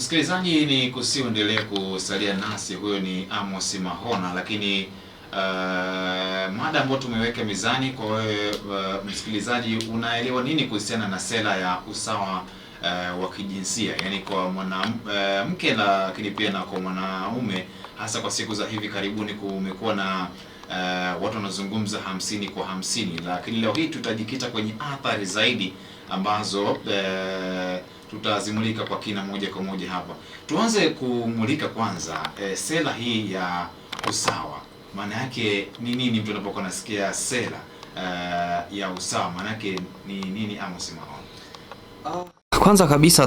Msikilizaji, ni kusiendelee kusalia nasi. Huyo ni Amos Mahona, lakini mada ambayo tumeweka mezani kwa wewe msikilizaji, unaelewa nini kuhusiana na sera ya usawa wa kijinsia, yani kwa mwanamke lakini pia na kwa mwanaume, hasa kwa siku za hivi karibuni kumekuwa na watu wanazungumza 50 kwa 50, lakini leo hii tutajikita kwenye athari zaidi ambazo tutazimulika kwa kina moja kwa moja hapa. Tuanze kumulika kwanza sera hii ya usawa. Maana yake ni nini mtu anapokuwa nasikia sera ya usawa? Maana yake ni nini, Amos Mahona? Kwanza kabisa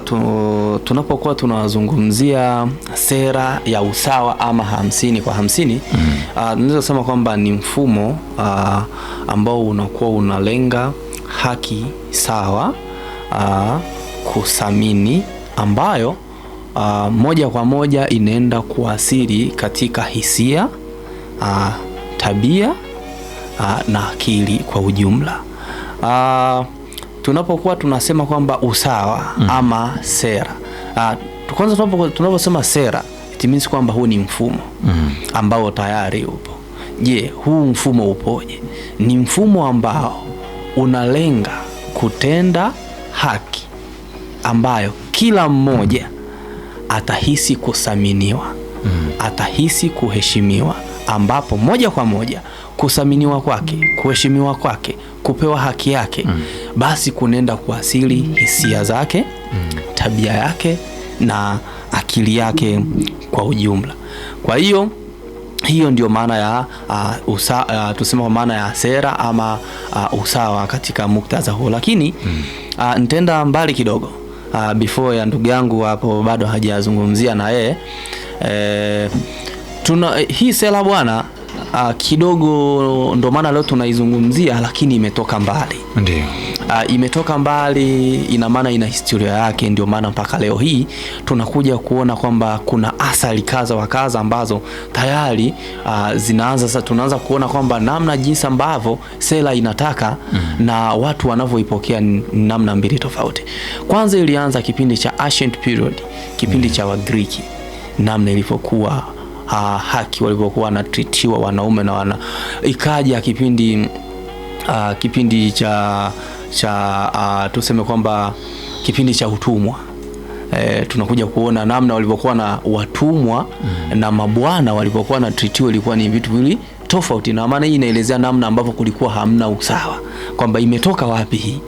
tunapokuwa tunazungumzia sera ya usawa ama 50 kwa 50, tunaweza kusema kwamba ni mfumo ambao unakuwa unalenga haki sawa, kusamini, ambayo moja kwa moja inaenda kuathiri katika hisia, tabia na akili kwa ujumla. Tunapokuwa tunasema kwamba usawa ama sera, kwanza tunaposema sera, it means kwamba huu ni mfumo ambao tayari upo. Je, huu mfumo upoje? Ni mfumo ambao unalenga kutenda haki ambayo kila mmoja atahisi kusaminiwa, atahisi kuheshimiwa, ambapo moja kwa moja kusaminiwa kwake, kuheshimiwa kwake, kupewa haki yake, basi kunenda kuasili hisia zake, tabia yake na akili yake kwa ujumla. Kwa hiyo ndio maana ya tuseme maana ya sera ama usawa katika muktadha huo. Lakini nitaenda mbali kidogo before ya ndugu yangu hapo bado hajazungumzia na yeye. Hii sera bwana kidogo ndo maana leo tunaizungumzia, lakini imetoka mbali. Ndio. Imetoka mbali, ina maana ina historia yake. Ndio maana mpaka leo hii tunakuja kuona kwamba kuna athari kadha wa kadha ambazo tayari zinaanza sasa. Tunaanza kuona kwamba namna jinsi ambavyo sera inataka na watu wanavyoipokea namna mbili tofauti. Kwanza ilianza kipindi cha ancient period, kipindi cha Wagiriki, namna ilivyokuwa haki walivyokuwa wanatritiwa wanaume na ikaja kipindi cha tuseme kwamba kipindi cha utumwa. Tunakuja kuona namna walivyokuwa na watumwa na mabwana walivyokuwa na tritiwa, ilikuwa ni vitu vili tofauti. Na maana hii inaelezea namna ambavyo kulikuwa hamna usawa, kwamba imetoka wapi hii.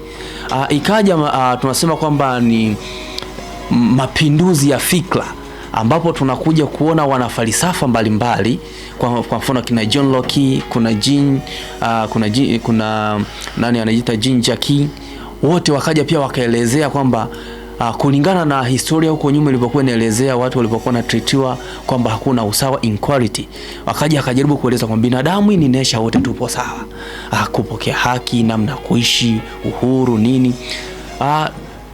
Ikaja tunasema kwamba ni mapinduzi ya fikra, ambapo tunakuja kuona wanafalsafa mbalimbali, kwa mfano kina John Locke, kuna nani anajiita Jean Jacques, wote wakaja pia wakaelezea kwamba kulingana na historia huko nyuma ilivyokuwa inaelezea watu walivyokuwa na treatiwa kwamba hakuna usawa, inequality. Wakaja akajaribu kueleza kwamba binadamu ni nature, wote tupo sawa, kupokea haki, namna kuishi, uhuru nini.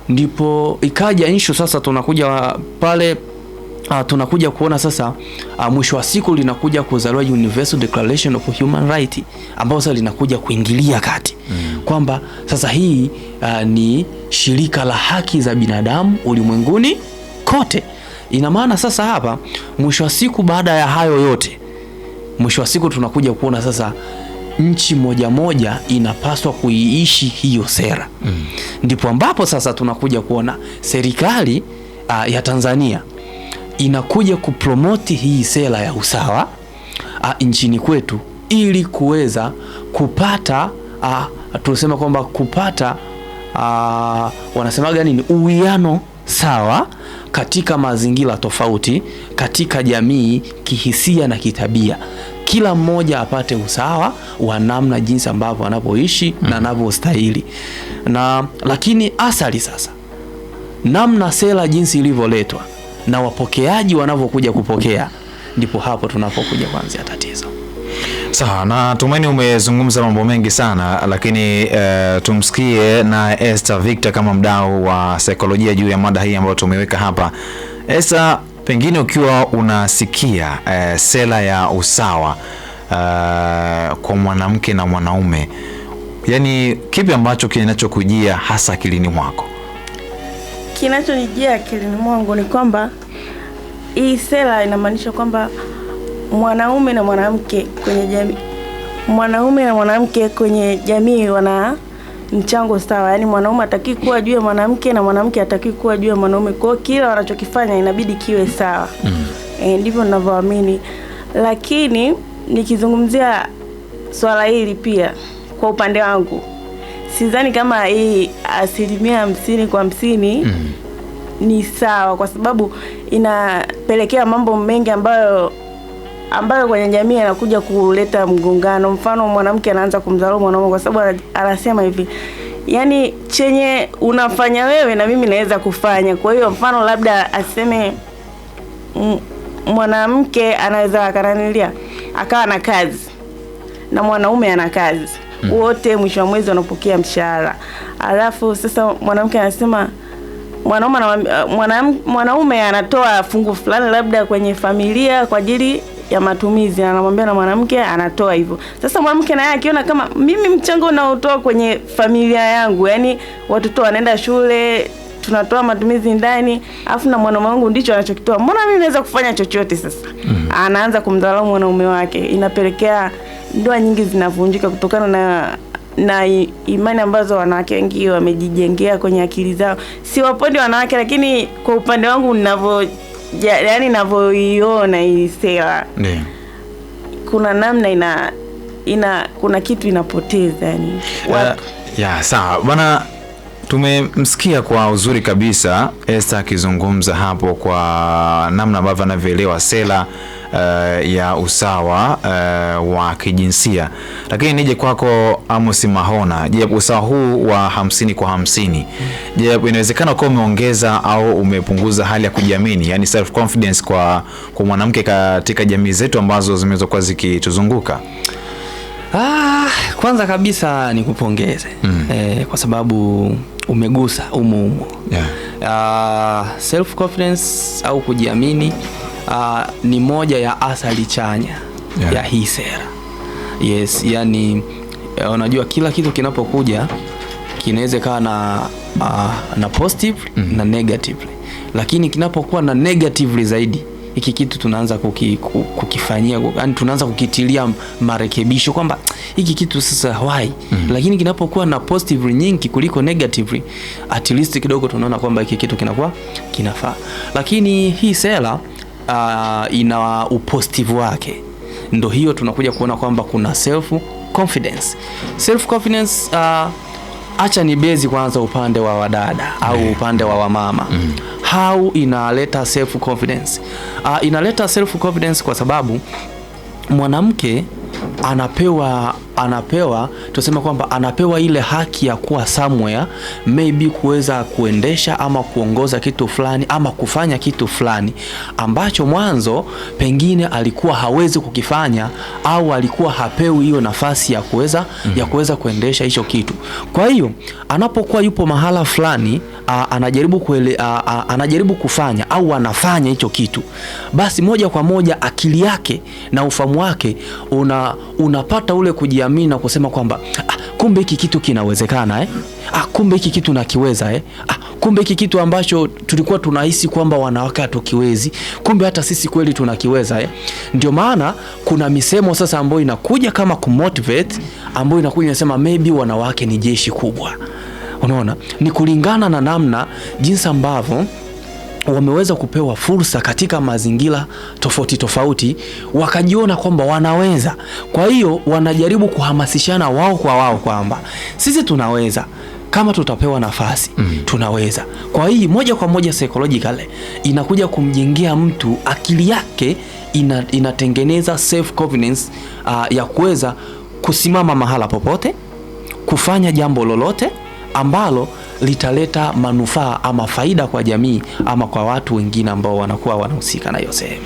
Ndipo ikaja issue sasa, tunakuja pale tunakuja kuona sasa mwisho wa siku linakuja kuzaliwa Universal Declaration of Human Rights, ambapo sasa linakuja kuingilia kati kwamba sasa hii ni shirika la haki za binadamu ulimwenguni kote. Ina maana sasa hapa mwisho wa siku, baada ya hayo yote, mwisho wa siku tunakuja kuona sasa nchi moja moja inapaswa kuiishi hiyo sera. Ndipo ambapo sasa tunakuja kuona serikali ya Tanzania inakuja kupromoti hii sera ya usawa nchini kwetu, ili kuweza kupata tunasema kwamba kupata wanasemaga nini, uwiano sawa katika mazingira tofauti, katika jamii, kihisia na kitabia. Kila mmoja apate usawa wa namna jinsi ambavyo anapoishi na anavyostahili. Lakini athari sasa, namna sera jinsi ilivyoletwa na wapokeaji wanavyokuja kupokea, ndipo hapo tunapokuja kuanzia tatizo. Sawa, na tumaini umezungumza mambo mengi sana, lakini tumsikie na Esther Victor kama mdau wa saikolojia juu ya mada hii ambayo tumeweka hapa. Esther, pengine ukiwa unasikia sera ya usawa kwa mwanamke na mwanaume, yani kipi ambacho kinachokujia hasa akilini mwako? kinachonijia akilini mwangu ni kwamba hii sera inamaanisha kwamba mwanaume na mwanamke kwenye jamii wana mchango sawa. Yaani mwanaume hataki kuwa juu ya mwanamke na mwanamke hataki kuwa juu ya mwanaume. Kwa hiyo kila wanachokifanya inabidi kiwe sawa. Ndivyo ninavyoamini. Lakini nikizungumzia swala hili pia kwa upande wangu, sidhani kama hii 50% kwa 50 ni sawa, kwa sababu inapelekea mambo mengi ambayo kwenye jamii yanakuja kuleta mgongano. Mfano, mwanamke anaanza kumdharau mwanaume kwa sababu anasema hivi, yani chenye unafanya wewe na mimi naweza kufanya. Kwa hiyo mfano labda aseme mwanamke anaweza akananilia akawa na kazi na mwanaume ana kazi, wote mwisho wa mwezi wanapokea mshahara. Alafu sasa mwanamke anasema mwanaume anatoa fungu fulani labda kwenye familia kwa ajili ya matumizi, anamwambia na mwanamke anatoa hivyo. Sasa mwanamke naye akiona kama mimi mchango unaotoa kwenye familia yangu, yani watoto wanaenda shule, tunatoa matumizi ndani, afu na mwanaume wangu ndicho anachokitoa, mbona mimi naweza kufanya chochote? Sasa anaanza kumdharau mwanaume wake. Inapelekea ndoa nyingi zinavunjika kutokana na imani ambazo wanawake wengi wamejijengea kwenye akili zao. Si wapondi wanawake, lakini kwa upande wangu ninavyoiona hii sera, kuna namna kuna kitu inapoteza yani. Sawa bwana, tumemsikia kwa uzuri kabisa Esther akizungumza hapo kwa namna ambavyo anavyoelewa sera ya usawa wa kijinsia. Lakini nije kwako Amos Mahona, je, usawa huu wa 50 kwa 50, je, inawezekana kwa umeongeza au umepunguza hali ya kujiamini, yani self confidence kwa mwanamke katika jamii zetu ambazo zimeweza kuwa zikituzunguka? Kwanza kabisa nikupongeze kwa sababu umegusa umo. Self confidence au kujiamini ni moja ya athari chanya ya hii sera. Yes, yani unajua kila kitu kinapokuja kinaweza kuwa na positive na negative. Lakini kinapokuwa na negatively zaidi, hiki kitu tunaanza kukifanyia, yani tunaanza kukitilia marekebisho kwamba hiki kitu sasa why. Lakini kinapokuwa na positive nyingi kuliko negative, at least kidogo tunaona kwamba hiki kitu kinakuwa kinafaa. Lakini hii sera ina upositive wake. Ndio hiyo tunakuja kuona kwamba kuna self confidence. Self confidence acha ni bezi kwanza upande wa wadada au upande wa wamama. How inaleta self confidence? Inaleta self confidence kwa sababu mwanamke anapewa tuseme kwamba anapewa ile haki ya kuwa somewhere, maybe kuweza kuendesha ama kuongoza kitu fulani ama kufanya kitu fulani ambacho mwanzo pengine alikuwa hawezi kukifanya au alikuwa hapewi hiyo nafasi ya kuweza kuendesha hicho kitu. Kwa hiyo anapokuwa yupo mahala fulani anajaribu kufanya au anafanya hicho kitu, basi moja kwa moja akili yake na ufahamu wake unapata ule kujiamini na kusema kwamba kumbe hiki kitu kinawezekana kumbe hiki kitu nakiweza kumbe hiki kitu ambacho tulikuwa tunahisi kwamba wanawake hatukiwezi, kumbe hata sisi kweli tunakiweza Ndio maana kuna misemo sasa ambayo inakuja kama kumotivate, ambayo inakuja inasema maybe wanawake ni jeshi kubwa. Unaona, ni kulingana na namna jinsi ambavyo wameweza kupewa fursa katika mazingira tofauti tofauti, wakajiona kwamba wanaweza. Kwa hiyo wanajaribu kuhamasishana wao kwa wao kwamba sisi tunaweza kama tutapewa nafasi, tunaweza. Kwa hiyo moja kwa moja psychologically inakuja kumjengea mtu, akili yake inatengeneza self confidence ya kuweza kusimama mahala popote, kufanya jambo lolote ambalo litaleta manufaa ama faida kwa jamii ama kwa watu wengine ambao wanakuwa wanahusika na hiyo sehemu.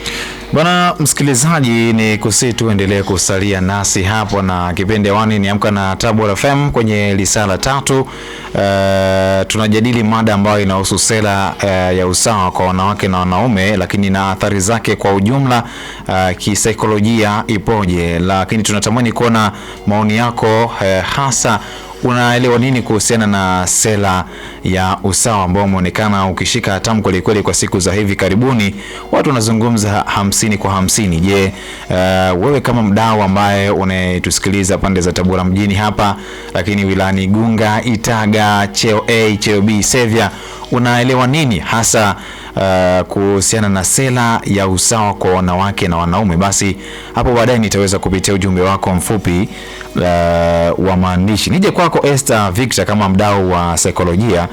Bwana msikilizaji, ni kusi tuendelee kusalia nasi hapo, na kipindi wani ni Amka na Tabora FM kwenye risala 3. Tunajadili mada ambayo inahusu sera ya usawa kwa wanawake na wanaume, lakini na athari zake kwa ujumla kisaikolojia ipoje. Lakini tunatamani kuona maoni yako, hasa unaelewa nini kuhusiana na sera ya usawa ambao umeonekana ukishika hatamu kweli kweli kwa siku za hivi karibuni? Watu wanazungumza 50 kwa 50. Je, wewe kama mdau ambaye unatusikiliza pande za Tabora mjini hapa, lakini wilayani Igunga, Itaga, Cheo A, Cheo B, Sevia, unaelewa nini hasa kuhusiana na sera ya usawa kwa wanawake na wanaume? Basi hapo baadaye nitaweza kupitia ujumbe wako mfupi wa maandishi. Nije kwako Esther Victor kama mdau wa saikolojia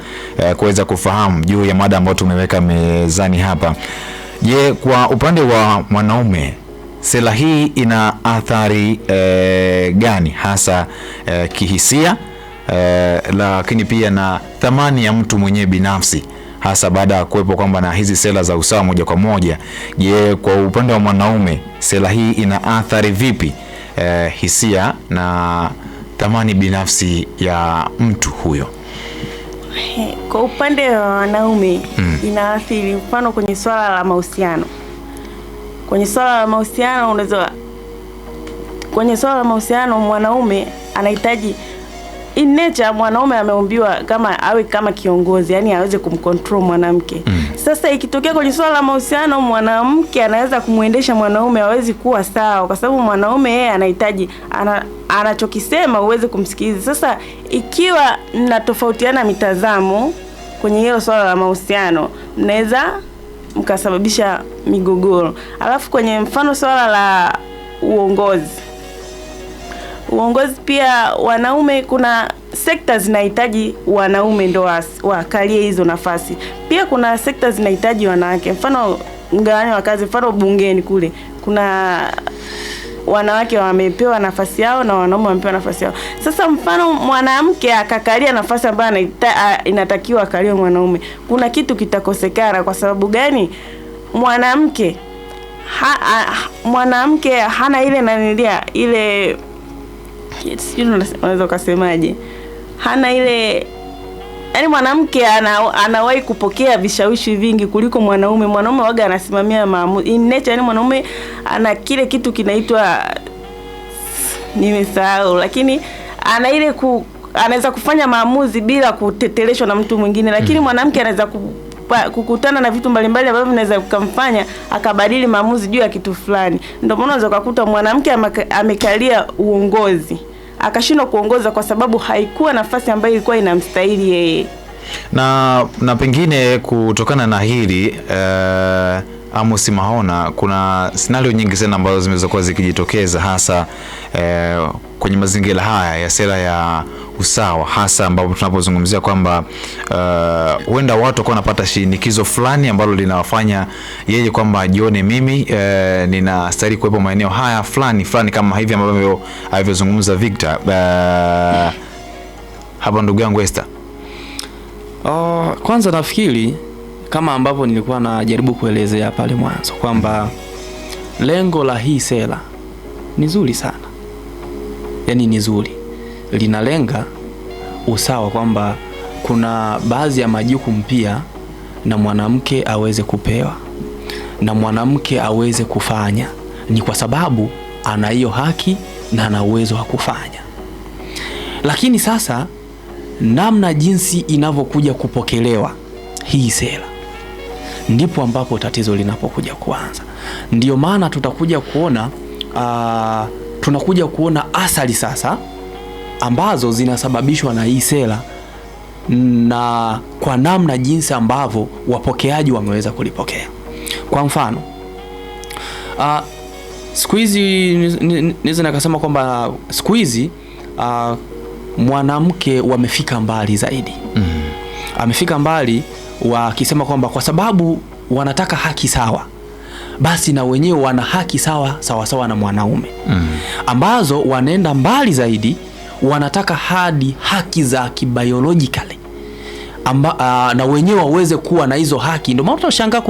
kuweza kufahamu juu ya mada ambayo tumeweka mezani hapa. Je, kwa upande wa mwanaume sera hii ina athari gani hasa kihisia, lakini pia na thamani ya mtu mwenyewe binafsi, hasa baada ya kuwepo kwamba na hizi sera za usawa moja kwa moja? Je, kwa upande wa mwanaume sera hii ina athari vipi hisia na thamani binafsi ya mtu huyo? Kwa upande wa wanaume inaathiri, mfano kwenye swala la mahusiano. Kwenye swala la mahusiano mwanaume anahitaji, in nature mwanaume ameumbiwa kama awe kama kiongozi, yani aweze kumcontrol mwanamke. Sasa ikitokea kwenye swala la mahusiano mwanamke anaweza kumuendesha mwanaume, hawezi kuwa sawa, kwa sababu mwanaume yeye anahitaji anachokisema uweze kumsikiliza. Sasa ikiwa mnatofautiana mitazamo kwenye hilo swala la mahusiano, mnaweza mkasababisha migogoro. Alafu kwenye mfano swala la uongozi pia, wanaume kuna sekta zinahitaji wanaume ndo wakalie hizo nafasi. Pia kuna sekta zinahitaji wanawake. Mfano mgawanyo wa kazi, mfano bungeni kule kuna wanawake wamepewa nafasi yao na wanaume wamepewa nafasi yao. Sasa mfano mwanamke akakalia nafasi ambayo inatakiwa akalie mwanaume, kuna kitu kitakosekana. Kwa sababu gani? Mwanamke hana ile nanilia ile, unaweza kusemaje, hana ile, yani mwanamke anawahi kupokea vishawishi vingi kuliko mwanaume. Mwanaume waga anasimamia maamuzi in nature, yani mwanaume ana kile kitu kinaitwa, nimesahau, lakini ana ile anaweza kufanya maamuzi bila kuteteleshwa na mtu mwingine. Lakini mwanamke anaweza kukutana na vitu mbalimbali ambavyo vinaweza kumfanya akabadili maamuzi juu ya kitu fulani. Ndio maana unaweza kukuta mwanamke amekalia uongozi akashindwa kuongoza kwa sababu haikuwa nafasi ambayo ilikuwa inamstahili yeye. Na pengine kutokana na hili Amos Mahona, kuna scenario nyingi sana ambazo zimeweza kuwa zikijitokeza hasa kwenye mazingira haya ya sera ya usawa, hasa ambapo tunapozungumzia kwamba huenda watu kwa wanapata shinikizo fulani ambalo linawafanya yeye kwamba ajione mimi ninastahili kuwepo maeneo haya fulani kama hivi ambavyo alivyozungumza Victor. Hapa ndugu yangu Esther. Kwanza nafikiri kama ambavyo nilikuwa najaribu kuelezea pale mwanzo kwamba lengo la hii sera ni zuri sana. Yaani ni zuri. Linalenga usawa, kwamba kuna baadhi ya majukumu pia na mwanamke aweze kupewa na mwanamke aweze kufanya, ni kwa sababu ana hiyo haki na ana uwezo wa kufanya. Lakini sasa namna jinsi inavyokuja kupokelewa hii sera ndipo ambapo tatizo linapokuja kuanza. Ndio maana tunakuja kuona athari sasa ambazo zinasababishwa na hii sera na kwa namna jinsi ambavyo wapokeaji wameweza kulipokea. Kwa mfano, siku hizi naweza nikasema kwamba siku hizi mwanamke wamefika mbali zaidi. Amefika mbali wakisema kwamba kwa sababu wanataka haki sawa, basi na wenyewe wana haki sawa na mwanaume. Ambazo wanaenda mbali zaidi, wanataka hadi haki za kibiologically na wenyewe waweze kuwa na hizo haki. Ndio maana tunashangaa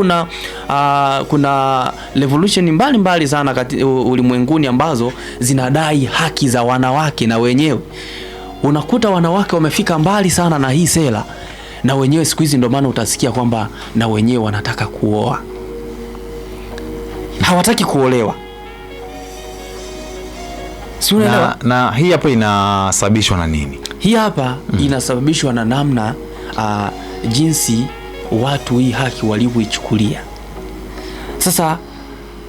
kuna revolution mbalimbali sana ulimwenguni ambazo zinadai haki za wanawake, na wenyewe unakuta wanawake wamefika mbali sana na hii sera, na wenyewe siku hizi ndio maana utasikia kwamba na wenyewe wanataka kuoa, hawataki kuolewa. Si unaelewa? Na hii hapa inasababishwa na nini? Hii hapa inasababishwa na namna jinsi watu hii haki walivyoichukulia. Sasa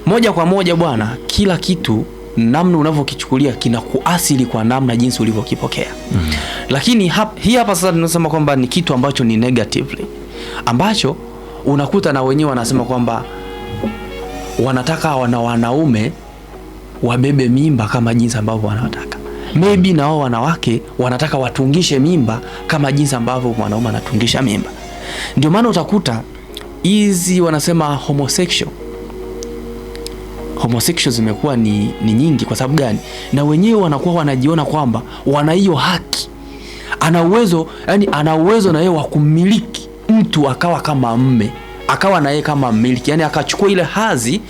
moja kwa moja bwana, kila kitu namna unavyokichukulia kinakuasili kwa namna jinsi ulivyokipokea. Lakini hii hapa sasa tunasema kwamba ni kitu ambacho ni negatively, ambacho unakuta na wenyewe wanasema kwamba wanataka wanaume wabebe mimba kama jinsi ambavyo wanataka. Maybe na wao wanawake wanataka watungishe mimba kama jinsi ambavyo mwanaume anatungisha mimba. Ndio maana utakuta hizi wanasema homosexual zimekuwa ni nyingi. Kwa sababu gani? Na wenyewe wanakuwa wanajiona kwamba wana hiyo haki, ana uwezo na yeye wa kumiliki mtu akawa kama mme, akawa na yeye kama mmiliki, yani akachukua ile hadhi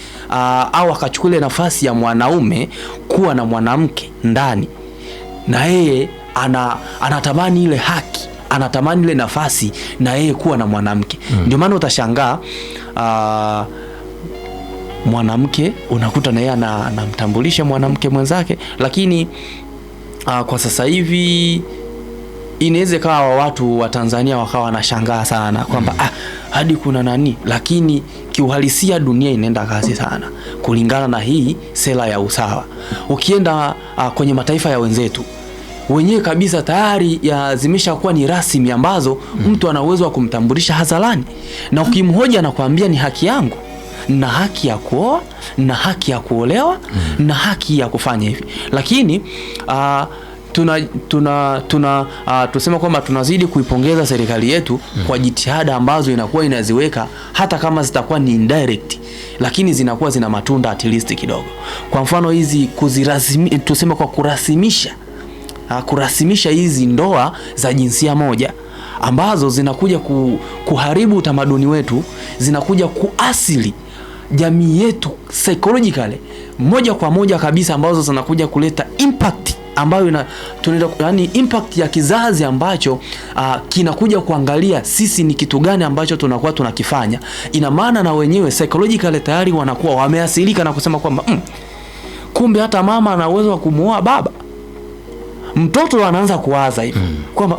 au akachukua ile nafasi ya mwanaume kuwa na mwanamke ndani, na yeye anatamani ile haki, anatamani ile nafasi na yeye kuwa na mwanamke. Ndio maana utashangaa mwanamke unakuta na yeye anamtambulisha mwanamke mwenzake. Lakini kwa sasa hivi inaweza kawa watu wa Tanzania wakawa wanashangaa sana kwamba hadi kuna nani, lakini kiuhalisia dunia inaenda kasi sana kulingana na hii sera ya usawa. Ukienda kwenye mataifa ya wenzetu wenyewe kabisa tayari zimeshakuwa ni rasmi ambazo mtu ana uwezo wa kumtambulisha hadharani, na ukimhoja anakuambia ni haki yangu, na haki ya kuoa, na haki ya kuolewa, na haki ya kufanya hivi. Lakini tusema kwamba tunazidi kuipongeza serikali yetu kwa jitihada ambazo inakuwa inaziweka, hata kama zitakuwa ni indirect, lakini zinakuwa zina matunda at least kidogo. Kwa mfano hizi tuseme kwa kurasimisha hizi ndoa za jinsia moja ambazo zinakuja kuharibu utamaduni wetu, zinakuja kuasili jamii yetu psychologically moja kwa moja kabisa, ambazo zinakuja kuleta impact ambayo yani impact ya kizazi ambacho kinakuja kuangalia sisi ni kitu gani ambacho tunakuwa tunakifanya. Ina maana na wenyewe psychologically tayari wanakuwa wameasilika na kusema kwamba kumbe hata mama ana uwezo wa kumuoa baba. Mtoto anaanza kuwaza hivi kwamba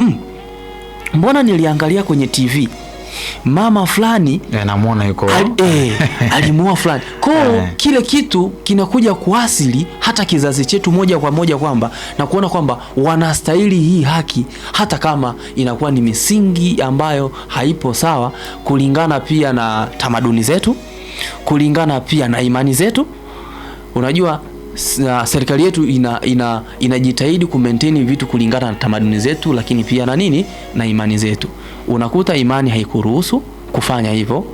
mbona niliangalia kwenye TV mama fulani namuona yuko alimuoa fulani. Kwa kile kitu kinakuja kuasili hata kizazi chetu moja kwa moja kwamba na kuona kwamba wanastahili hii haki, hata kama inakuwa ni misingi ambayo haipo sawa, kulingana pia na tamaduni zetu, kulingana pia na imani zetu. Unajua serikali yetu inajitahidi kumaintain vitu kulingana na tamaduni zetu, lakini pia na na imani zetu. Unakuta imani haikuruhusu kufanya hivyo,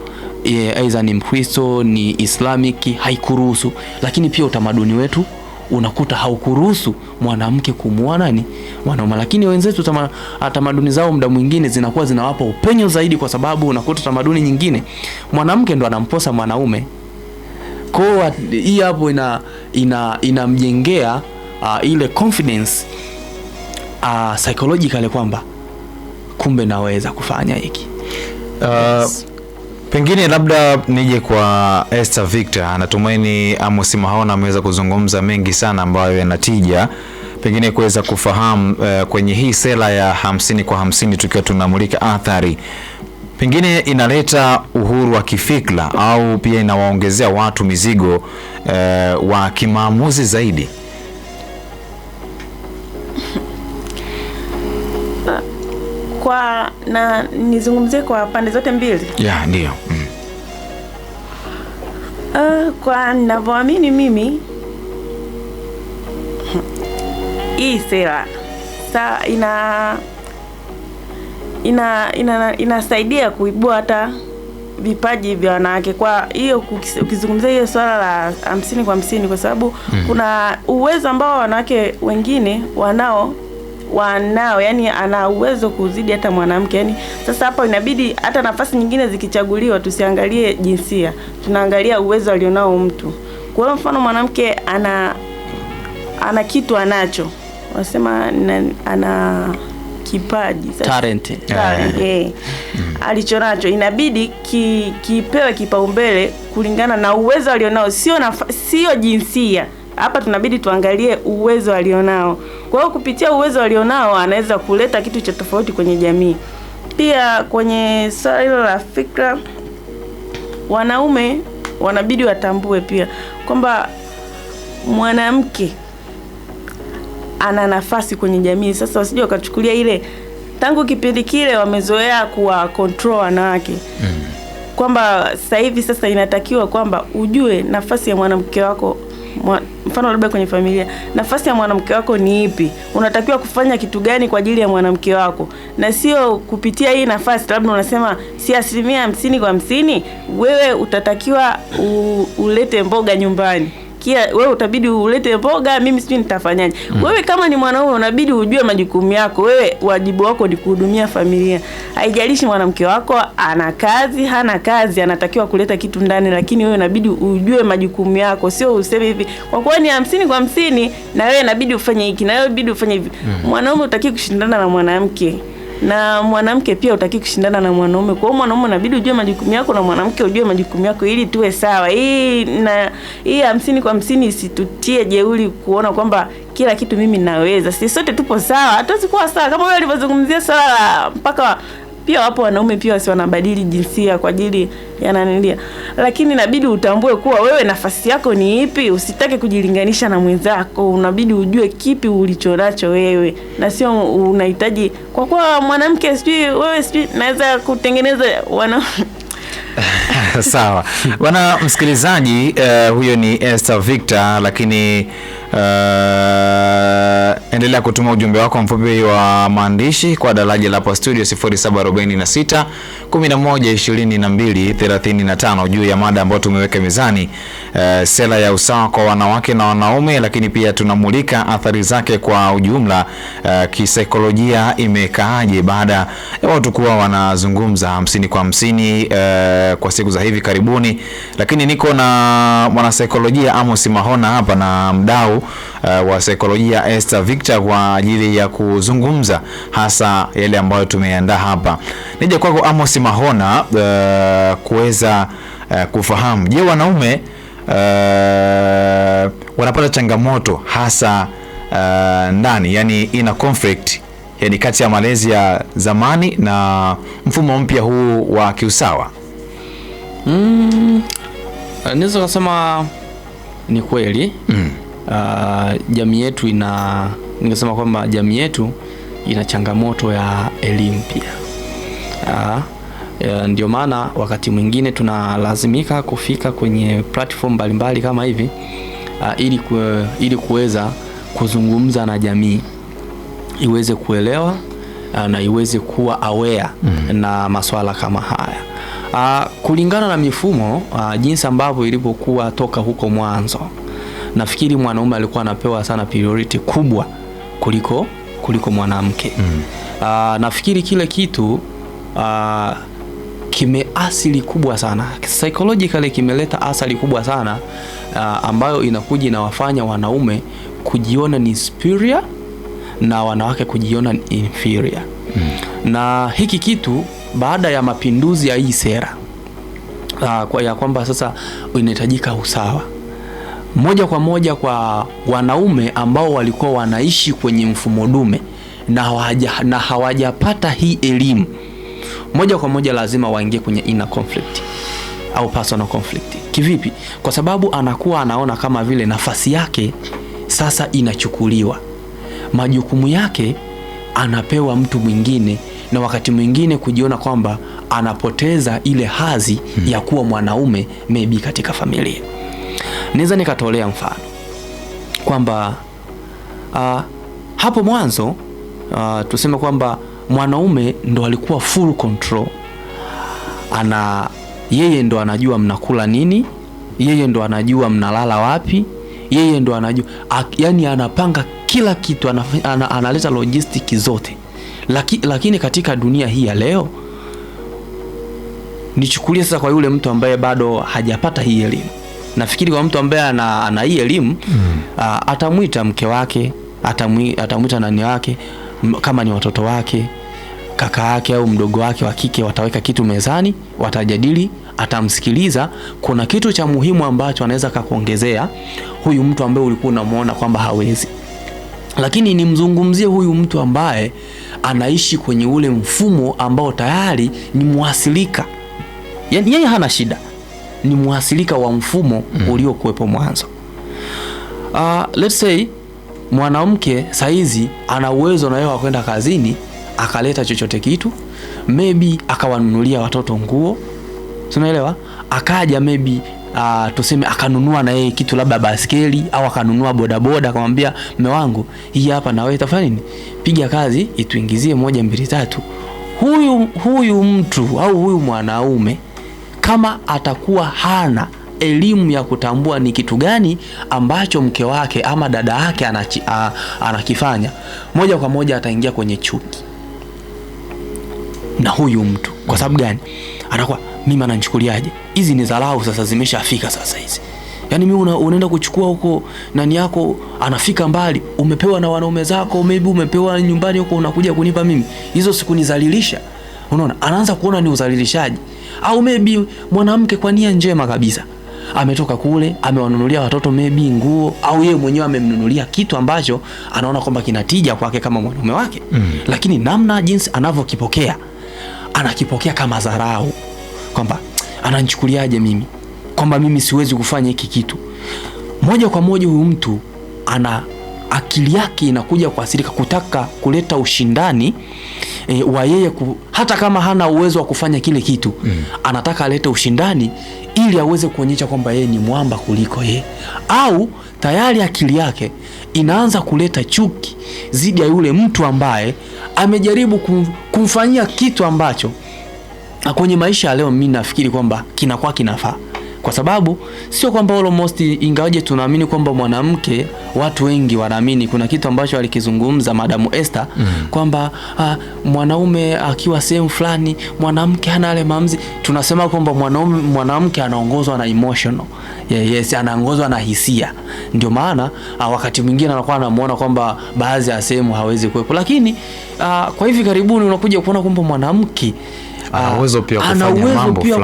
aidha ni Mkristo, ni Islamic, haikuruhusu. Lakini pia utamaduni wetu unakuta haukuruhusu mwanamke kumuoa mwanaume. Lakini wenzetu tamaduni zao muda mwingine zinakuwa zinawapa upenyo zaidi, kwa sababu unakuta tamaduni nyingine mwanamke ndo anamposa mwanaume. Kwa hii hapo inamjengea ile confidence psychologically kwamba kumbe naweza kufanya hiki. Pengine labda nije kwa Esther Victor. Natumaini Amos Mahona ameweza kuzungumza mengi sana ambayo yanatija pengine kuweza kufahamu kwenye hii sera ya 50 kwa 50, tukiwa tunamulika athari, pengine inaleta uhuru wa kifikra au pia inawaongezea watu mizigo wa kimaamuzi zaidi? Nizungumzie kwa pande zote mbili. Ndio. Kwa ninavyoamini mimi, hii sera inasaidia kuibua hata vipaji vya wanawake. Kwa hiyo ukizungumzia hiyo swala la 50 kwa 50, kwa sababu kuna uwezo ambao wanawake wengine wanao, yani ana uwezo kuzidi hata mwanamke. Yani sasa hapo inabidi hata nafasi nyingine zikichaguliwa tusiangalie jinsia, tunaangalia uwezo alionao mtu. Kwa hiyo mfano mwanamke ana kitu anacho, wanasema ana kipaji, talent. Alichonacho inabidi kipewe kipaumbele kulingana na uwezo alionao, sio jinsia hapa tunabidi tuangalie uwezo alionao. Kwa hiyo kupitia uwezo alionao anaweza kuleta kitu cha tofauti kwenye jamii. Pia kwenye swala hilo la fikra, wanaume wanabidi watambue pia kwamba mwanamke ana nafasi kwenye jamii. Sasa wasije wakachukulia ile tangu kipindi kile wamezoea kuwa control wanawake. Kwamba sasa hivi sasa inatakiwa kwamba ujue nafasi ya mwanamke wako. Mfano labda kwenye familia, nafasi ya mwanamke wako ni ipi? Unatakiwa kufanya kitu gani kwa ajili ya mwanamke wako? Na sio kupitia hii nafasi labda unasema si 50/50, wewe utatakiwa ulete mboga nyumbani. Wewe utabidi ulete mboga, mimi sijui nitafanyaje. Wewe kama ni mwanaume unabidi ujue majukumu yako. Wewe wajibu wako ni kuhudumia familia. Haijalishi mwanamke wako ana kazi, hana kazi, anatakiwa kuleta kitu ndani, lakini wewe inabidi ujue majukumu yako. Sio useme hivi kwa kuwa ni 50/50 na wewe inabidi ufanye hiki na wewe inabidi ufanye hivi. Mwanaume utaki kushindana na mwanamke. Na mwanamke pia utaki kushindana na mwanaume. Kwa hiyo mwanaume inabidi ujue majukumu yako na mwanamke ujue majukumu yako ili tuwe sawa. Hii 50/50 isitutie jeuri kuona kwamba kila kitu mimi naweza. Sisi sote tupo sawa. Hatuwezi kuwa sawa kama wewe ulivyozungumzia swala mpaka pia wapo wanaume pia wasi wanabadili jinsia kwa ajili ya nanilia. Lakini inabidi utambue kuwa wewe nafasi yako ni ipi, usitake kujilinganisha na mwenzako. Unabidi ujue kipi ulichonacho wewe. Na sio unahitaji kwa kuwa mwanamke sijui wewe sijui naweza kutengeneza Sawa. Bwana msikilizaji, huyo ni Esther Victor, lakini endelea kutuma ujumbe wako mfupi wa maandishi kwa daraja la studio 0746 11 22 35 juu ya mada ambayo tumeweka mezani, sera ya usawa kwa wanawake na wanaume, lakini pia tunamulika athari zake kwa ujumla, kisaikolojia imekaaje baada ya watu kuwa wanazungumza 50/50 kwa siku za hivi karibuni. Lakini niko na mwanasaikolojia Amos Mahona hapa na mdau wa saikolojia Esther Victor kwa ajili ya kuzungumza hasa yale ambayo tumeandaa hapa. Nije kwako Amos Mahona kuweza kufahamu, je, wanaume wanapata changamoto hasa ndani, yani ina conflict, yani kati ya malezi ya zamani na mfumo mpya huu wa kiusawa? Naweza kusema ni kweli. Jamii yetu ningesema kwamba jamii yetu ina changamoto ya elimu pia. Ndio maana wakati mwingine tunalazimika kufika kwenye platform mbalimbali kama hivi ili kuweza kuzungumza na jamii iweze kuelewa na iweze kuwa aware na masuala kama haya. Kulingana na mifumo jinsi ambavyo ilipokuwa toka huko mwanzo, nafikiri mwanaume alikuwa anapewa sana priority kubwa kuliko mwanamke. Nafikiri kile kitu kimeasili kubwa sana psychologically, kimeleta athari kubwa sana ambayo inakuja inawafanya wanaume kujiona ni superior na wanawake kujiona ni inferior. Na hiki kitu baada ya mapinduzi ya hii sera ya kwamba sasa inahitajika usawa moja kwa moja kwa wanaume ambao walikuwa wanaishi kwenye mfumo dume na hawajapata hii elimu, moja kwa moja lazima waingie kwenye inner conflict au personal conflict. Kivipi? Kwa sababu anakuwa anaona kama vile nafasi yake sasa inachukuliwa, majukumu yake anapewa mtu mwingine, na wakati mwingine kujiona kwamba anapoteza ile hadhi ya kuwa mwanaume maybe katika familia. Naweza nikatolea mfano kwamba hapo mwanzo tuseme kwamba mwanaume ndo alikuwa full control. Yeye ndo anajua mnakula nini, yeye ndo anajua mnalala wapi, yeye ndo anajua yani anapanga kila kitu, analeta logistic zote. Lakini katika dunia hii ya leo, nichukulie sasa kwa yule mtu ambaye bado hajapata hii elimu. Nafikiri kwa mtu ambaye ana hii elimu atamuita mke wake, atamuita nani wake, kama ni watoto wake, kaka yake au mdogo wake wa kike, wataweka kitu mezani, watajadili atamsikiliza, kuna kitu cha muhimu ambacho anaweza kakuongezea huyu mtu ambaye ulikuwa unamuona kwamba hawezi. Lakini nimzungumzie huyu mtu ambaye anaishi kwenye ule mfumo ambao tayari ni muasilika. Yaani yeye hana shida, ni muasilika wa mfumo uliokuwepo mwanzo. Let's say mwanamke saizi ana uwezo na yeye kwenda kazini akaleta chochote kitu, maybe akawanunulia watoto nguo, tunaelewa, akaja maybe tuseme akanunua na yeye kitu labda baskeli au akanunua bodaboda, akamwambia mume wangu, hii hapa na wewe tafanya nini, piga kazi ituingizie 1 2 3. Huyu mtu au huyu mwanaume kama atakuwa hana elimu ya kutambua ni kitu gani ambacho mke wake ama dada yake anakifanya, moja kwa moja ataingia kwenye chuki na huyu mtu. Kwa sababu gani? Anakuwa mimi ananichukuliaje? Hizi ni dharau sasa zimeshafika sasa hizi. Yaani mimi unaenda kuchukua huko nani yako anafika mbali, umepewa na wanaume zako, maybe umepewa nyumbani huko, unakuja kunipa mimi. Hizo siku nizalilisha. Unaona? Anaanza kuona ni uzalilishaji. Au maybe mwanamke kwa nia njema kabisa ametoka kule, amewanunulia watoto maybe nguo, au yeye mwenyewe amemnunulia kitu ambacho anaona kwamba kinatija kwake kama mwanaume wake. Lakini namna jinsi anavyokipokea, anakipokea kama dharau, kwamba ananichukuliaje mimi, kwamba mimi siwezi kufanya hiki kitu. Moja kwa moja huyu mtu ana akili yake inakuja kuathirika, kutaka kuleta ushindani wa yeye hata kama hana uwezo wa kufanya kile kitu, anataka alete ushindani ili aweze kuonyesha kwamba yeye ni mwamba kuliko yeye, au tayari akili yake inaanza kuleta chuki zidi ya yule mtu ambaye amejaribu kumfanyia kitu ambacho kwenye maisha ya leo mimi nafikiri kwamba kinakuwa kinafaa. Kwa sababu sio kwamba almost, ingawaje tunaamini kwamba mwanamke, watu wengi wanaamini, kuna kitu ambacho alikizungumza Madam Esther kwamba mwanaume akiwa sehemu fulani mwanamke hana ile maamuzi. Tunasema kwamba mwanamke anaongozwa na emotional. Yes, anaongozwa na hisia. Ndio maana wakati mwingine anakuwa anamuona kwamba baadhi ya sehemu hawezi kuwepo. Lakini kwa hivi karibuni unakuja kuona kwamba mwanamke ana uwezo pia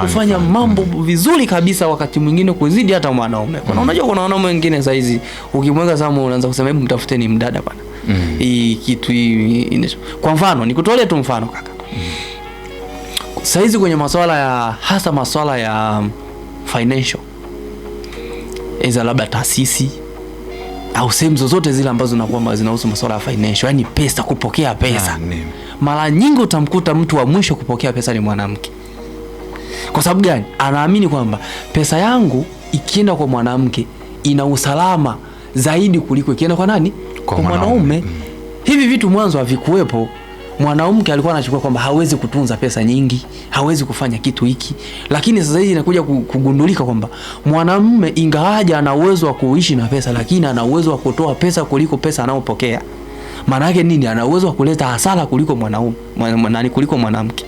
kufanya mambo vizuri kabisa, wakati mwingine kuzidi hata mwanaume. Kuna unajua kuna wanaume wengine saa hizi ukimweka sana unaanza kusema hebu mtafuteni mdada bwana. Hii kitu hii. Kwa mfano nikutolee tu mfano kaka. Saa hizi kwenye masuala ya hasa masuala ya financial, labda taasisi au sehemu zozote zile ambazo zinakuwa zinahusu masuala ya financial, yani pesa, kupokea pesa. Mara nyingi utamkuta mtu wa mwisho kupokea pesa ni mwanamke. Kwa sababu gani? Anaamini kwamba pesa yangu ikienda kwa mwanamke ina usalama zaidi kuliko ikienda kwa nani? Kwa mwanaume. Hivi vitu mwanzo havikuwepo. Mwanamke alikuwa anachukua kwamba hawezi kutunza pesa nyingi, hawezi kufanya kitu hiki. Lakini sasa hivi inakuja kugundulika kwamba mwanamume ingawaje ana uwezo wa kuishi na pesa, lakini ana uwezo wa kutoa pesa kuliko pesa anayopokea. Maana yake nini? Ana uwezo wa kuleta hasara kuliko kuliko mwanamke.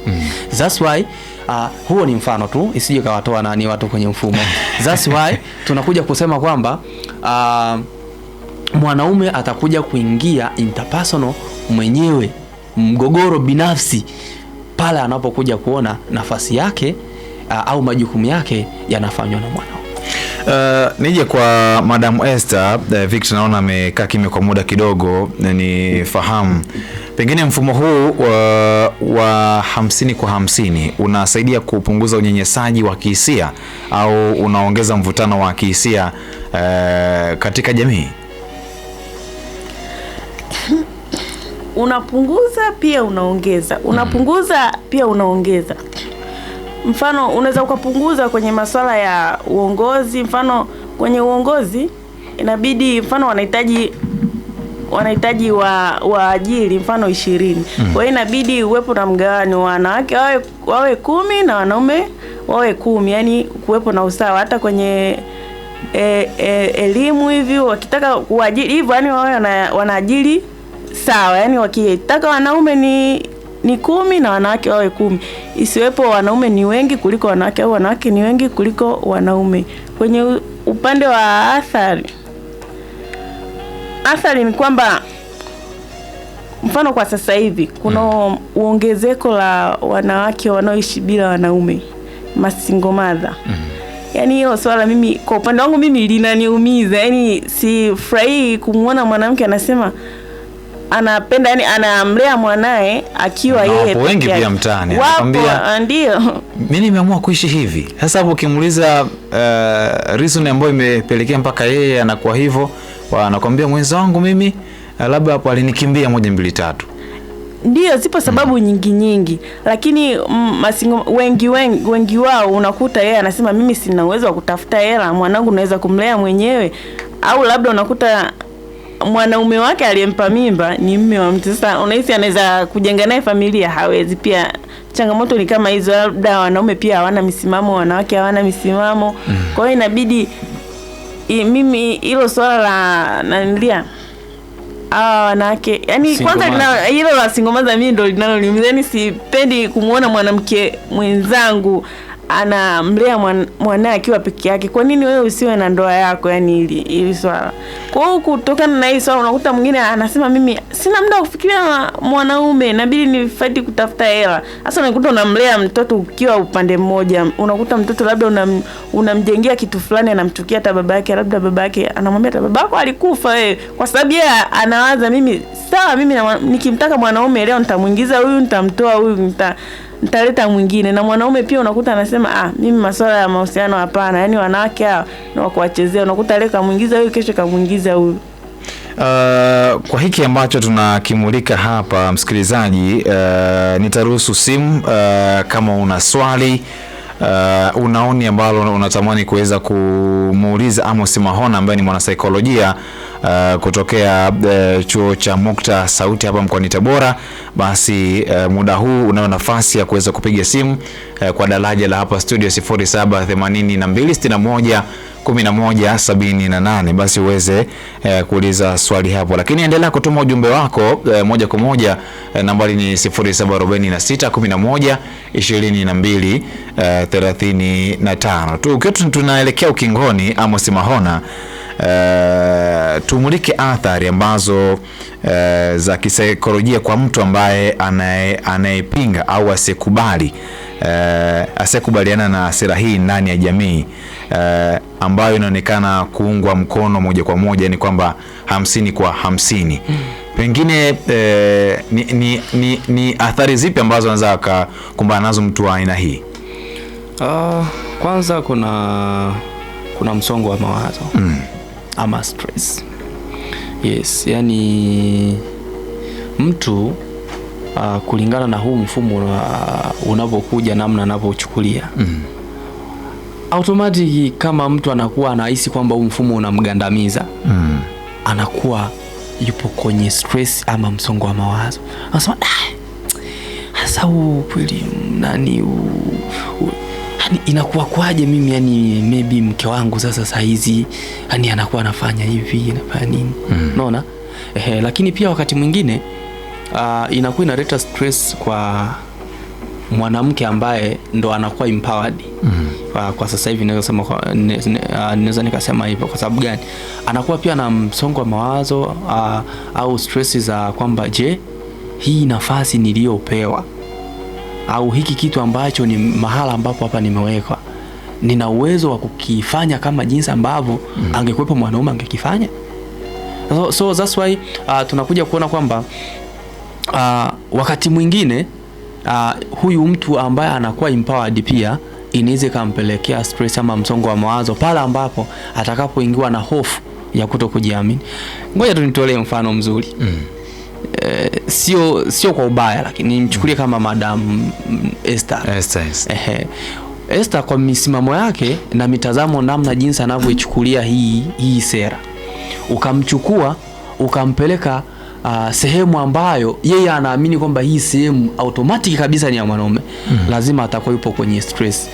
That's why huo ni mfano tu, isije kawatoa nani watu kwenye mfumo. That's why tunakuja kusema kwamba mwanaume atakuja kuingia interpersonal mwenyewe, mgogoro binafsi pale anapokuja kuona nafasi yake au majukumu yake yanafanywa na mwanaume. Nije kwa Madam Esther. Victor naona amekaa kimya kwa muda kidogo, ni fahamu pengine mfumo huu wa 50 kwa 50 unasaidia kupunguza unyenyesaji wa kihisia au unaongeza mvutano wa kihisia katika jamii? Unapunguza pia unaongeza, unapunguza pia unaongeza. Mfano unaweza ukapunguza kwenye masuala ya uongozi. Mfano kwenye uongozi inabidi, mfano wanahitaji waajiri mfano 20. Kwa hiyo inabidi uwepo na mgawanyo, wanawake wawe 10 na wanaume wawe 10, yani kuwepo na usawa. Hata kwenye elimu hivi wakitaka kuajiri hivyo, yani wawe wanaajiri sawa, yani wakitaka wanaume ni 10 na wanawake wawe 10. Isiwepo wanaume ni wengi kuliko wanawake au wanawake ni wengi kuliko wanaume. Kwenye upande wa athari ni kwamba mfano kwa sasa hivi kuna uongezeko la wanawake wanaoishi bila wanaume. masingle mother. Yani hilo swala mimi kwa upande wangu mimi linaniumiza. Yani sifurahi kumuona mwanamke anasema anapenda, yani anamlea mwanae akiwa yeye pekee. Wengi pia mtaani anakuambia ndio mimi nimeamua kuishi hivi. Sasa hapo ukimuuliza reason ambayo imepelekea mpaka yeye anakuwa hivyo, anakuambia mwenzangu mimi labda hapo alinikimbia 1 2 3. Ndio zipo sababu nyingi, lakini wengi wao unakuta yeye anasema mimi sina uwezo wa kutafuta hela, mwanangu naweza kumlea mwenyewe. Au labda unakuta mwanaume wake aliyempa mimba ni mume wa mtu. Sasa unahisi anaweza kujenga naye familia? Hawezi. Pia changamoto ni kama hizo, labda wanaume pia hawana misimamo, wanawake hawana misimamo. Kwa hiyo inabidi mimi hilo swala la nanilia wanawake, yani kwanza hilo la single mother mimi ndo linaloniumiza. Yani sipendi kumuona mwanamke mwenzangu anamlea mwanae akiwa peke yake. Kwa nini wewe usiwe na ndoa yako? Yani ili swala. Kwa hiyo kutokana na hii swala unakuta mwingine anasema mimi sina muda wa kufikiria mwanaume, inabidi nifight kutafuta hela. Sasa unakuta unamlea mtoto ukiwa upande mmoja. Unakuta mtoto labda unamjengea kitu fulani, anamtukia hata baba yake, labda baba yake anamwambia hata babako alikufa wewe, kwa sababu yeye anawaza mimi sawa, mimi nikimtaka mwanaume leo nitamuingiza huyu, nitamtoa huyu, nitaleta mwingine. Na mwanaume pia unakuta anasema mimi masuala ya mahusiano hapana. Yani wanawake hao ni wa kuwachezea. Unakuta leo kamuingiza huyu, kesho kamuingiza huyu. Kwa hiki ambacho tunakimulika hapa msikilizaji, nitaruhusu simu kama una swali, unaoni ambalo unatamani kuweza kumuuliza Amos Mahona ambaye ni mwanasaikolojia kutokea chuo cha Mukta Sauti hapa mkoani Tabora, basi muda huu unao nafasi ya kuweza kupiga simu kwa daraja la hapa studio 0782611178, basi uweze kuuliza swali hapo. Lakini endelea kutuma ujumbe wako moja kwa moja, nambari ni 0746222235. Tukiwa tunaelekea ukingoni, Amos Mahona, tumulike athari ambazo za kisaikolojia kwa mtu ambaye anayepinga au asikubaliana na sera hii ndani ya jamii, ambayo inaonekana kuungwa mkono moja kwa moja, ni kwamba 50 kwa 50. Pengine ni athari zipi ambazo anaweza kukumbana nazo mtu wa aina hii? Kwanza kuna msongo wa mawazo ama stress. Yes, yani mtu kulingana na huu mfumo unapokuja, namna anapochukulia automatic, kama mtu anakuwa anahisi kwamba huu mfumo unamgandamiza, anakuwa yupo kwenye stress ama msongo wa mawazo. Anasema sasa kweli nani yani inakuwa kwaje mimi, yani maybe mke wangu sasa hizi yani anakuwa anafanya hivi, anafanya nini? Unaona? Lakini pia wakati mwingine inakuwa inaleta stress kwa mwanamke ambaye ndo anakuwa empowered. Kwa sasa hivi naweza nikasema hivyo. Kwa sababu gani? Anakuwa pia na msongo wa mawazo au stress za kwamba je, hii nafasi niliyopewa au hiki kitu ambacho ni mahala ambapo hapa nimewekwa, nina uwezo wa kukifanya kama jinsi ambavyo angekuwepo mwanaume angekifanya? So that's why tunakuja kuona kwamba wakati mwingine huyu mtu ambaye anakuwa empowered pia inaweza kampelekea stress ama msongo wa mawazo pale ambapo atakapoingiwa na hofu ya kutokujiamini. Ngoja tunitolee mfano mzuri. Sio kwa ubaya, lakini nimchukulie kama Madam Esther. Esther kwa misimamo yake na mitazamo, namna jinsi anavyoichukulia hii sera, ukamchukua ukampeleka sehemu ambayo yeye anaamini kwamba hii sehemu automatic kabisa ni ya mwanaume, lazima atakuwa yupo kwenye stress,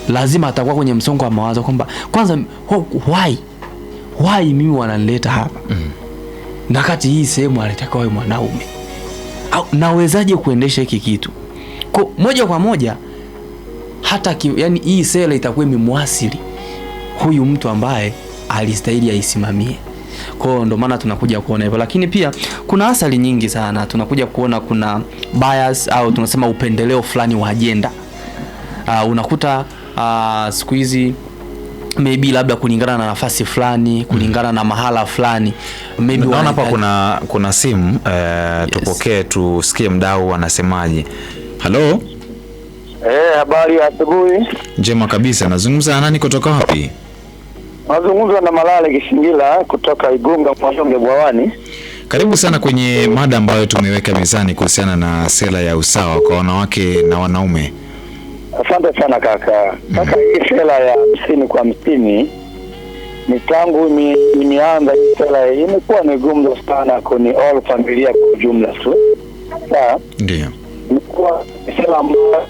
lazima atakuwa kwenye msongo wa mawazo kwamba kwanza why mimi wananileta hapa na kati hii sehemu anataka wewe mwanaume, au nawezaje kuendesha hiki kitu? Kwa moja kwa moja hata yani hii sera itakuwa imemwasili huyu mtu ambaye alistahili aisimamie. Kwa hiyo ndo maana tunakuja kuona hivyo. Lakini pia kuna athari nyingi sana. Tunakuja kuona kuna bias au tunasema upendeleo fulani wa agenda. Unakuta siku hizi maybe labda kulingana na nafasi fulani, kulingana na mahala fulani, maybe naona hapa kuna simu tupokee tusikie mdau anasemaje. Hello. Habari ya asubuhi. Njema kabisa. Nazungumza na nani kutoka wapi? Nazungumza na Malale Kishingila kutoka Igunga Mwashonge Bwawani. Karibu sana kwenye mada ambayo tumeweka mezani kuhusiana na sera ya usawa kwa wanawake na wanaume. Asante sana kaka. Kaka, hii sera ya 50 kwa 50 ni tangu nimeanza hii sera imekuwa ni gumzo sana kwenye all familia kwa jumla. Sawa? Ndio. Imekuwa sera ambayo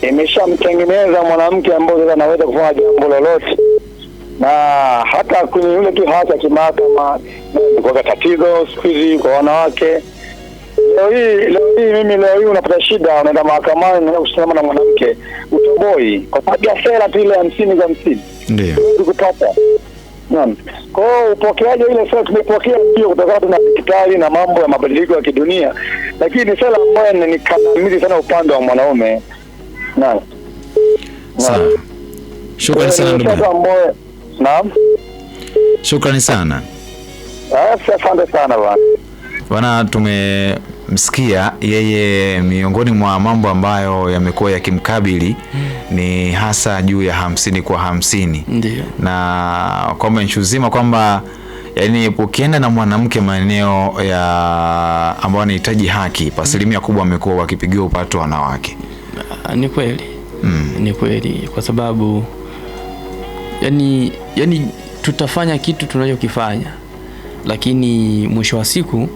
imeshamtengeneza mwanamke ambaye sasa anaweza kufanya jambo lolote. Na hata kwenye yule tu hata kimahakama kwa tatizo siku hizi kwa wanawake. Leo hii unapata shida, unaenda mahakamani na kusimama na mwanamke utoboi kwa sababu ya sera tu ile 50 kwa 50. Ndio. Kupata. Naam. Kwa hiyo upokeaje ile sera tumepokea hiyo kutokana na digitali na mambo ya mabadiliko ya kidunia, lakini sera ambayo ni kandamizi sana upande wa mwanaume. Naam. Sawa. Shukrani sana ndugu. Naam. Shukrani sana. Asante sana bwana. Tumemsikia yeye, miongoni mwa mambo ambayo yamekuwa yakimkabili ni hasa juu ya 50 kwa 50. Ndio. Na kwamba nchi nzima kwamba yani ukienda na mwanamke maeneo ya ambao anahitaji haki, asilimia kubwa amekuwa wakipigiwa upato wanawake. Ni kweli. Ni kweli kwa sababu yani tutafanya kitu tunachokifanya, lakini mwisho wa siku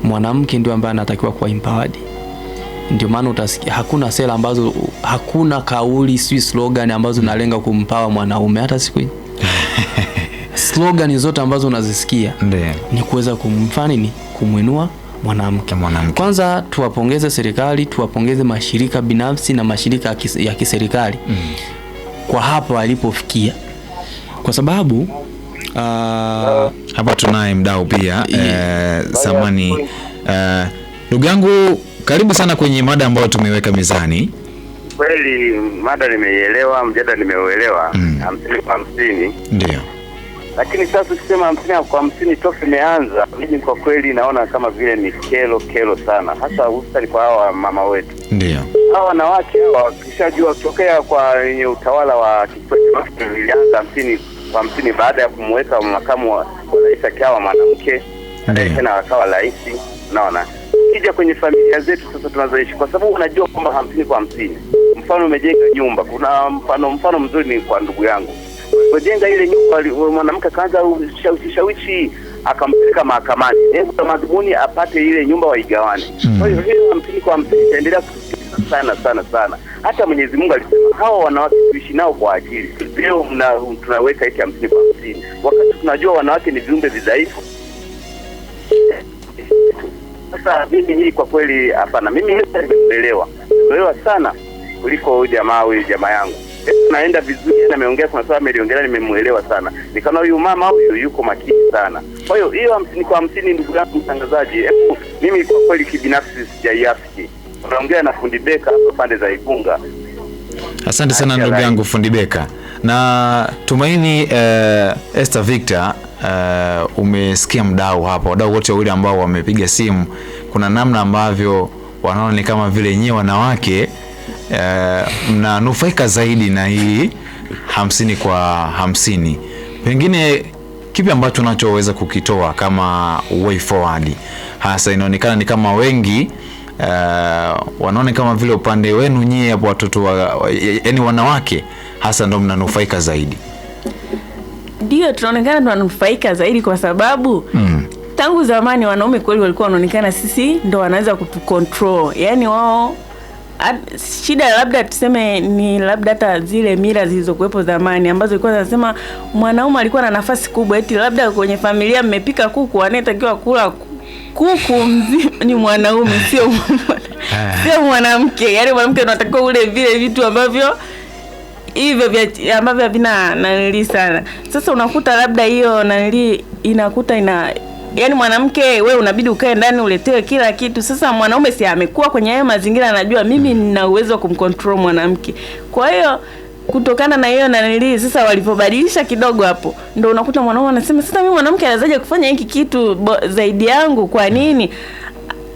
mwanamke ndio ambaye anatakiwa kuwa empowered. Ndio maana utasikia hakuna sera ambazo, hakuna kauli slogan ambazo nalenga kumpawa mwanaume hata siku hii. Slogan zote ambazo unazisikia ni kuweza kumfanya kumwinua mwanamke. Kwanza tuwapongeze serikali, tuwapongeze mashirika binafsi na mashirika ya kiserikali kwa hapo walipofikia, kwa sababu hapa tunaye mdau pia Samani. Ndugu yangu, karibu sana kwenye mada ambayo tumeweka mezani. Kweli mada nimeielewa, mjadala nimeuelewa, 50 kwa 50. Ndio. Lakini sasa ukisema 50 kwa 50 toka imeanza, mimi kwa kweli naona kama vile ni kero sana, hasa hususan kwa hawa mama wetu. Ndio. Hawa wanawake hawa kishajua kutokea kwa yenye utawala wa Kikwete ilianza 50 kwa 50 baada ya kumweka makamu wa rais akawa mwanamke, tena akawa rais. Unaona? Kija kwenye familia zetu sasa tunazoishi, kwa sababu unajua kwamba 50 kwa 50. Mfano umejenga nyumba, kuna mfano mzuri ni kwa ndugu yangu. Kujenga ile nyumba mwanamke kaanza ushawishi akampeleka mahakamani. Kwa madhumuni apate ile nyumba waigawane. Kwa hiyo 50 kwa 50 itaendelea sana. Hata Mwenyezi Mungu alisema hao wanawake tuishi nao kwa ajili. Leo tunaweka eti 50 kwa 50. Wakati tunajua wanawake ni viumbe dhaifu. Sasa mimi hii kwa kweli hapana. Mimi nimeelewa sana kuliko jamaa yangu. Naenda vizuri na ameongea kwa sababu ameliongelea, nimemuelewa sana. Nikaona huyu mama huyu yuko makini sana. Kwa hiyo 50 kwa 50 ndugu yangu mtangazaji, mimi kwa kweli kibinafsi sijaiafiki. Unaongea na Fundi Beka hapa pande za Igunga. Asante sana ndugu yangu Fundi Beka. Na tumaini Esther Victor, umesikia mdau hapa, wadau wote wawili ambao wamepiga simu, kuna namna ambavyo wanaona ni kama vile nyewe wanawake mnanufaika zaidi na hii 50 kwa 50. Pengine kipi ambacho unachoweza kukitoa kama way forward? Hasa inaonekana ni kama wengi wanaona kama vile upande wenu nyie hapo watoto yani wanawake hasa ndio mnanufaika zaidi. Ndio tunaonekana tunanufaika zaidi kwa sababu tangu zamani wanaume kweli walikuwa wanaonekana sisi ndo wanaweza kutucontrol. Yaani wao shida labda tuseme ni labda hata zile mila zilizokuwepo zamani ambazo ilikuwa zinasema mwanaume alikuwa na nafasi kubwa, eti labda kwenye familia mmepika kuku, anayetakiwa kula kuku mzima ni mwanaume, sio mwanamke. Yaani mwanamke anatakiwa ule vile vitu ambavyo hivyo ambavyo havina nanili sana. Sasa unakuta labda hiyo nanili yaani mwanamke wewe unabidi ukae ndani uletewe kila kitu. Sasa mwanaume si amekuwa kwenye hayo mazingira, anajua mimi nina uwezo wa kumcontrol mwanamke. Kwa hiyo kutokana na hiyo nanili sasa walipobadilisha kidogo hapo ndio unakuta mwanaume anasema sasa mimi mwanamke anawezaje kufanya hiki kitu zaidi yangu, kwa nini?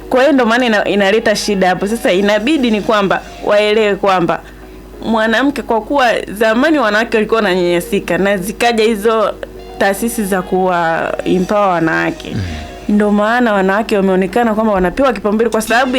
Kwa hiyo ndio maana inaleta shida hapo. Sasa inabidi ni kwamba waelewe kwamba mwanamke, kwa kuwa zamani wanawake walikuwa wananyanyasika na zikaja hizo taasisi za kuwa empower wanawake, ndio maana wanawake wameonekana kwamba wanapewa kipaumbele kwa sababu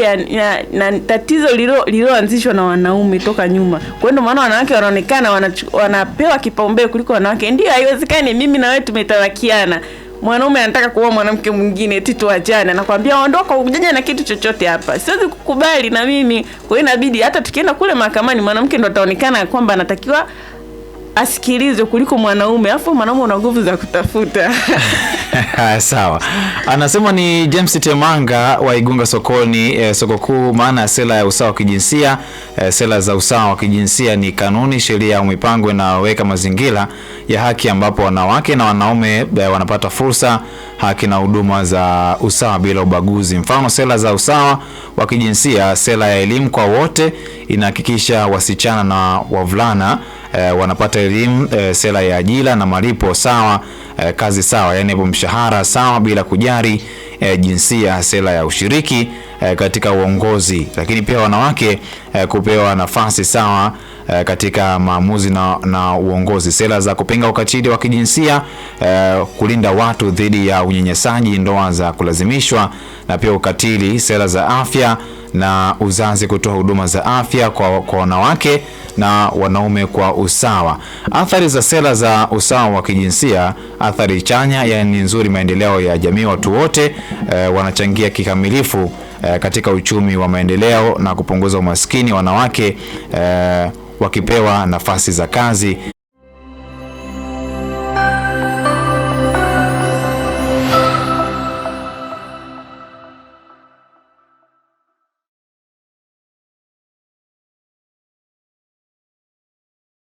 na tatizo lililoanzishwa na wanaume toka nyuma. Kwa hiyo ndio maana wanawake wanaonekana wanapewa kipaumbele kuliko wanawake. Ndio haiwezekani mimi na wewe tumetarakiana, mwanaume anataka kuoa mwanamke mwingine eti tuachane, nakwambia ondoka, ujaje na kitu chochote hapa, siwezi kukubali na mimi. Kwa hiyo inabidi hata tukienda kule mahakamani mwanamke ndo ataonekana kwamba anatakiwa asikilizwe kuliko mwanaume, afu mwanaume una nguvu za kutafuta. Sawa. Anasema ni James Temanga wa Igunga sokoni, soko kuu. Maana sera ya usawa wa kijinsia, sera za usawa wa kijinsia ni kanuni, sheria au mipango inayoweka mazingira ya haki ambapo wanawake na wanaume wanapata fursa, haki na huduma za usawa bila ubaguzi. Mfano, sera za usawa wa kijinsia, sera ya elimu kwa wote inahakikisha wasichana na wavulana wanapata elimu, sera ya ajira na malipo sawa, kazi sawa, yani mshahara sawa bila kujali jinsia, sera ya ushiriki katika uongozi, lakini pia wanawake kupewa nafasi sawa katika maamuzi na uongozi, sera za kupinga ukatili wa kijinsia, kulinda watu dhidi ya unyanyasaji, ndoa za kulazimishwa na pia ukatili, sera za afya na uzazi, kutoa huduma za afya kwa wanawake na wanaume kwa usawa. Athari za sera za usawa wa kijinsia, athari chanya, yani nzuri, maendeleo ya jamii, watu wote wanachangia kikamilifu katika uchumi wa maendeleo na kupunguza umaskini, wanawake wakipewa nafasi za kazi